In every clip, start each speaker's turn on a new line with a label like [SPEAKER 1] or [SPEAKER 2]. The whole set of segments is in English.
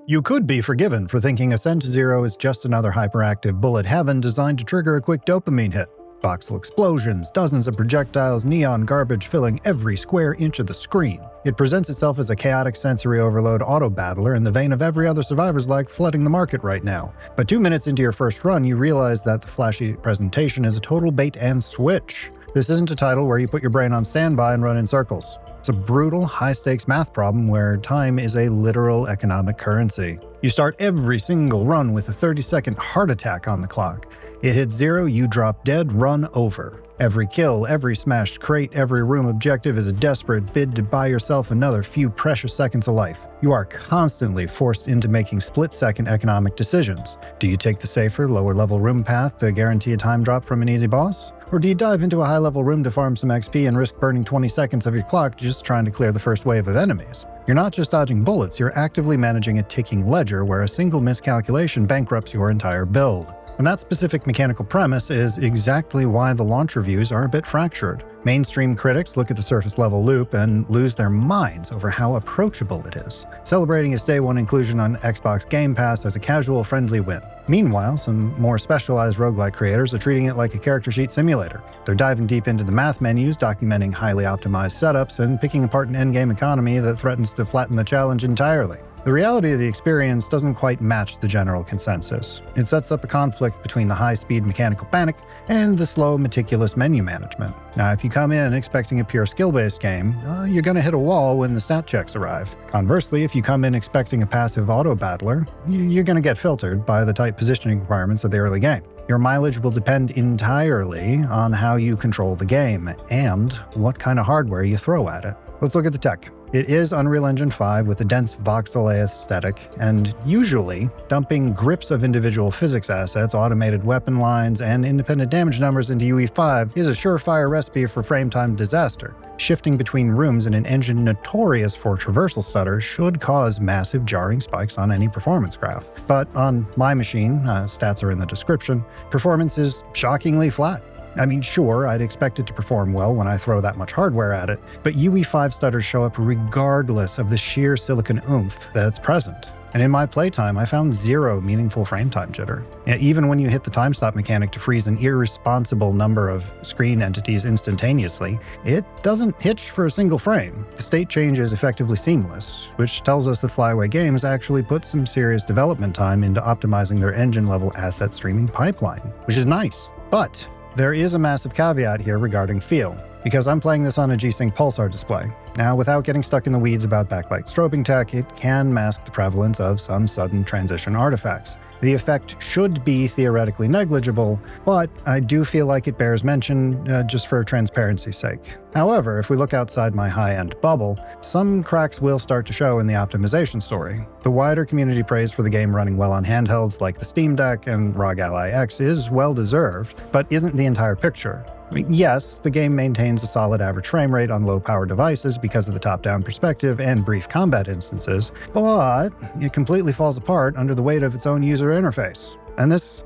[SPEAKER 1] You could be forgiven for thinking Ascent Zero is just another hyperactive bullet heaven designed to trigger a quick dopamine hit. Voxel explosions, dozens of projectiles, neon garbage filling every square inch of the screen. It presents itself as a chaotic sensory overload auto-battler in the vein of every other survivor's like flooding the market right now. But 2 minutes into your first run, you realize that the flashy presentation is a total bait and switch. This isn't a title where you put your brain on standby and run in circles. It's a brutal, high-stakes math problem where time is a literal economic currency. You start every single run with a 30-second heart attack on the clock. It hits 0, you drop dead, run over. Every kill, every smashed crate, every room objective is a desperate bid to buy yourself another few precious seconds of life. You are constantly forced into making split-second economic decisions. Do you take the safer, lower-level room path to guarantee a time drop from an easy boss? Or do you dive into a high-level room to farm some XP and risk burning 20 seconds of your clock just trying to clear the first wave of enemies? You're not just dodging bullets, you're actively managing a ticking ledger where a single miscalculation bankrupts your entire build. And that specific mechanical premise is exactly why the launch reviews are a bit fractured. Mainstream critics look at the surface-level loop and lose their minds over how approachable it is, celebrating its day one inclusion on Xbox Game Pass as a casual, friendly win. Meanwhile, some more specialized roguelite creators are treating it like a character sheet simulator. They're diving deep into the math menus, documenting highly optimized setups, and picking apart an endgame economy that threatens to flatten the challenge entirely. The reality of the experience doesn't quite match the general consensus. It sets up a conflict between the high-speed mechanical panic and the slow, meticulous menu management. Now, if you come in expecting a pure skill-based game, you're going to hit a wall when the stat checks arrive. Conversely, if you come in expecting a passive auto-battler, you're going to get filtered by the tight positioning requirements of the early game. Your mileage will depend entirely on how you control the game and what kind of hardware you throw at it. Let's look at the tech. It is Unreal Engine 5 with a dense voxel aesthetic, and usually dumping grips of individual physics assets, automated weapon lines, and independent damage numbers into UE5 is a surefire recipe for frame-time disaster. Shifting between rooms in an engine notorious for traversal stutter should cause massive jarring spikes on any performance graph. But on my machine, stats are in the description, performance is shockingly flat. I mean, sure, I'd expect it to perform well when I throw that much hardware at it, but UE5 stutters show up regardless of the sheer silicon oomph that's present. And in my playtime, I found 0 meaningful frame time jitter. Even when you hit the time stop mechanic to freeze an irresponsible number of screen entities instantaneously, it doesn't hitch for a single frame. The state change is effectively seamless, which tells us that Flyaway Games actually put some serious development time into optimizing their engine-level asset streaming pipeline, which is nice. But there is a massive caveat here regarding feel, because I'm playing this on a G-Sync Pulsar display. Now, without getting stuck in the weeds about backlight strobing tech, it can mask the prevalence of some sudden transition artifacts. The effect should be theoretically negligible, but I do feel like it bears mention just for transparency's sake. However, if we look outside my high-end bubble, some cracks will start to show in the optimization story. The wider community praise for the game running well on handhelds like the Steam Deck and ROG Ally X is well-deserved, but isn't the entire picture. Yes, the game maintains a solid average frame rate on low-power devices because of the top-down perspective and brief combat instances, but it completely falls apart under the weight of its own user interface. And this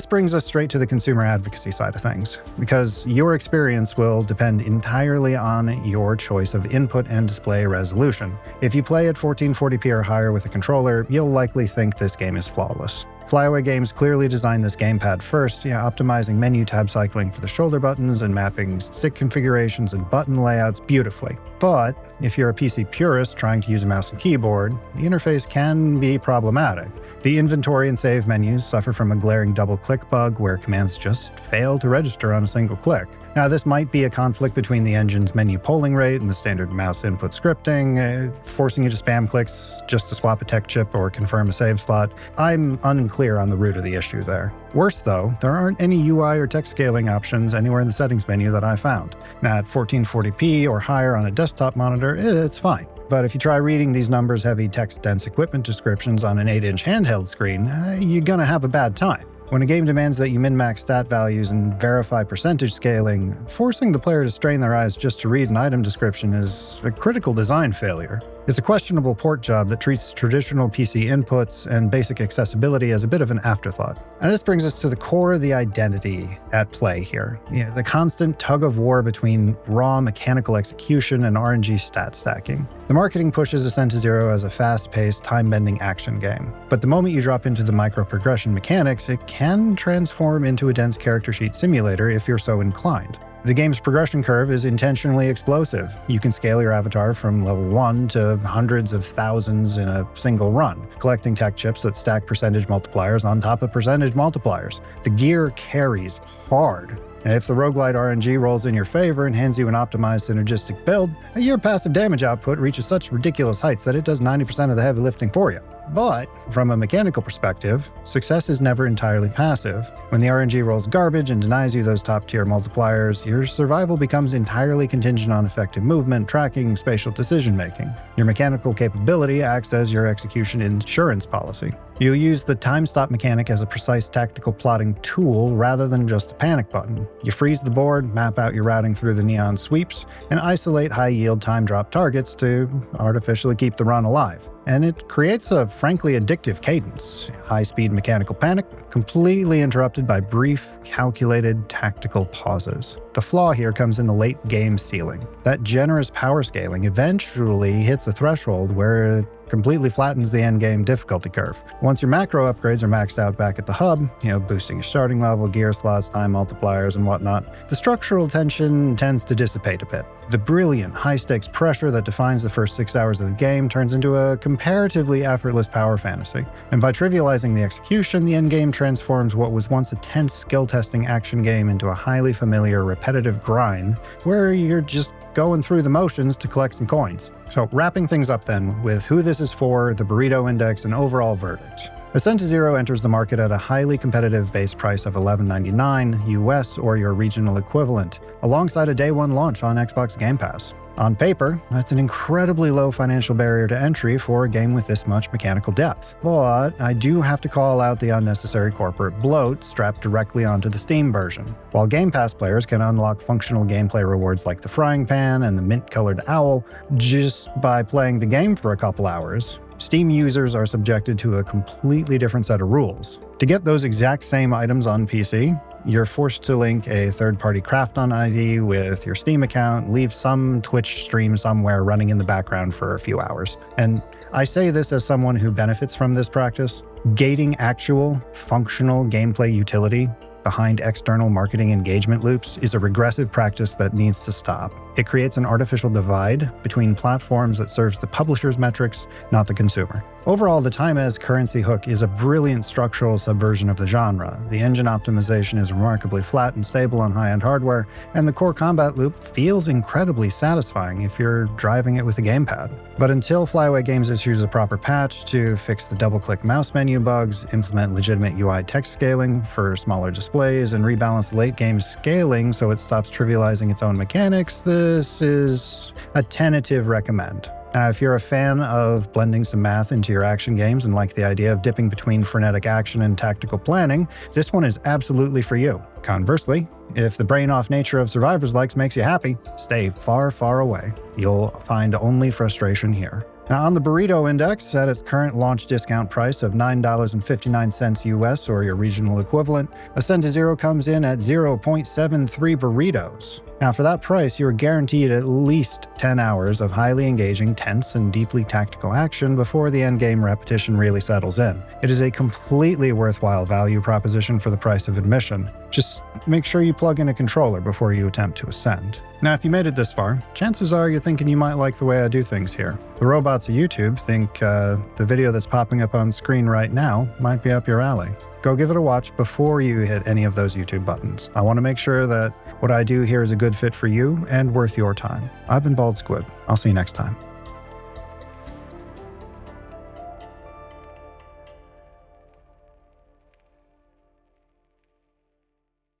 [SPEAKER 1] brings us straight to the consumer advocacy side of things, because your experience will depend entirely on your choice of input and display resolution. If you play at 1440p or higher with a controller, you'll likely think this game is flawless. Flyaway Games clearly designed this gamepad first, optimizing menu tab cycling for the shoulder buttons and mapping stick configurations and button layouts beautifully. But if you're a PC purist trying to use a mouse and keyboard, the interface can be problematic. The inventory and save menus suffer from a glaring double-click bug where commands just fail to register on a single click. Now, this might be a conflict between the engine's menu polling rate and the standard mouse input scripting, forcing you to spam clicks just to swap a tech chip or confirm a save slot. I'm unclear on the root of the issue there. Worse though, there aren't any UI or text scaling options anywhere in the settings menu that I found. Now, at 1440p or higher on a desktop monitor, it's fine. But if you try reading these numbers-heavy text-dense equipment descriptions on an 8-inch handheld screen, you're gonna have a bad time. When a game demands that you min-max stat values and verify percentage scaling, forcing the player to strain their eyes just to read an item description is a critical design failure. It's a questionable port job that treats traditional PC inputs and basic accessibility as a bit of an afterthought. And this brings us to the core of the identity at play here. The constant tug-of-war between raw mechanical execution and RNG stat stacking. The marketing pushes Ascent to Zero as a fast-paced, time-bending action game. But the moment you drop into the micro-progression mechanics, it can transform into a dense character sheet simulator if you're so inclined. The game's progression curve is intentionally explosive. You can scale your avatar from level 1 to hundreds of thousands in a single run, collecting tech chips that stack percentage multipliers on top of percentage multipliers. The gear carries hard. And if the Roguelite RNG rolls in your favor and hands you an optimized synergistic build, your passive damage output reaches such ridiculous heights that it does 90% of the heavy lifting for you. But from a mechanical perspective, success is never entirely passive. When the RNG rolls garbage and denies you those top-tier multipliers, your survival becomes entirely contingent on effective movement, tracking, and spatial decision-making. Your mechanical capability acts as your execution insurance policy. You'll use the time stop mechanic as a precise tactical plotting tool rather than just a panic button. You freeze the board, map out your routing through the neon sweeps, and isolate high-yield time drop targets to artificially keep the run alive. And it creates a frankly addictive cadence. High-speed mechanical panic, completely interrupted by brief, calculated, tactical pauses. The flaw here comes in the late-game ceiling. That generous power scaling eventually hits a threshold where it completely flattens the endgame difficulty curve. Once your macro upgrades are maxed out back at the hub, boosting your starting level, gear slots, time multipliers, and whatnot, the structural tension tends to dissipate a bit. The brilliant, high-stakes pressure that defines the first 6 hours of the game turns into a comparatively effortless power fantasy. And by trivializing the execution, the endgame transforms what was once a tense skill-testing action game into a highly familiar, repetitive grind, where you're just going through the motions to collect some coins. So wrapping things up then with who this is for, the burrito index, and overall verdict. Ascent to Zero enters the market at a highly competitive base price of $11.99 US or your regional equivalent, alongside a day one launch on Xbox Game Pass. On paper, that's an incredibly low financial barrier to entry for a game with this much mechanical depth. But I do have to call out the unnecessary corporate bloat strapped directly onto the Steam version. While Game Pass players can unlock functional gameplay rewards like the frying pan and the mint-colored owl just by playing the game for a couple hours, Steam users are subjected to a completely different set of rules. To get those exact same items on PC, you're forced to link a third-party Krafton ID with your Steam account, leave some Twitch stream somewhere running in the background for a few hours. And I say this as someone who benefits from this practice. Gating actual, functional gameplay utility behind external marketing engagement loops is a regressive practice that needs to stop. It creates an artificial divide between platforms that serves the publisher's metrics, not the consumer. Overall, the time as currency hook is a brilliant structural subversion of the genre. The engine optimization is remarkably flat and stable on high-end hardware, and the core combat loop feels incredibly satisfying if you're driving it with a gamepad. But until Flyway Games issues a proper patch to fix the double-click mouse menu bugs, implement legitimate UI text scaling for smaller displays, and rebalance the late-game scaling so it stops trivializing its own mechanics, this is a tentative recommend. Now, if you're a fan of blending some math into your action games and like the idea of dipping between frenetic action and tactical planning, this one is absolutely for you. Conversely, if the brain-off nature of Survivors Likes makes you happy, stay far, far away. You'll find only frustration here. Now, on the Burrito Index, at its current launch discount price of $9.59 US or your regional equivalent, Ascent to Zero comes in at 0.73 burritos. Now, for that price, you're guaranteed at least 10 hours of highly engaging, tense, and deeply tactical action before the endgame repetition really settles in. It is a completely worthwhile value proposition for the price of admission. Just make sure you plug in a controller before you attempt to ascend. Now, if you made it this far, chances are you're thinking you might like the way I do things here. The robots of YouTube think the video that's popping up on screen right now might be up your alley. Go give it a watch before you hit any of those YouTube buttons. I want to make sure that what I do here is a good fit for you and worth your time. I've been Bald Squid. I'll see you next time.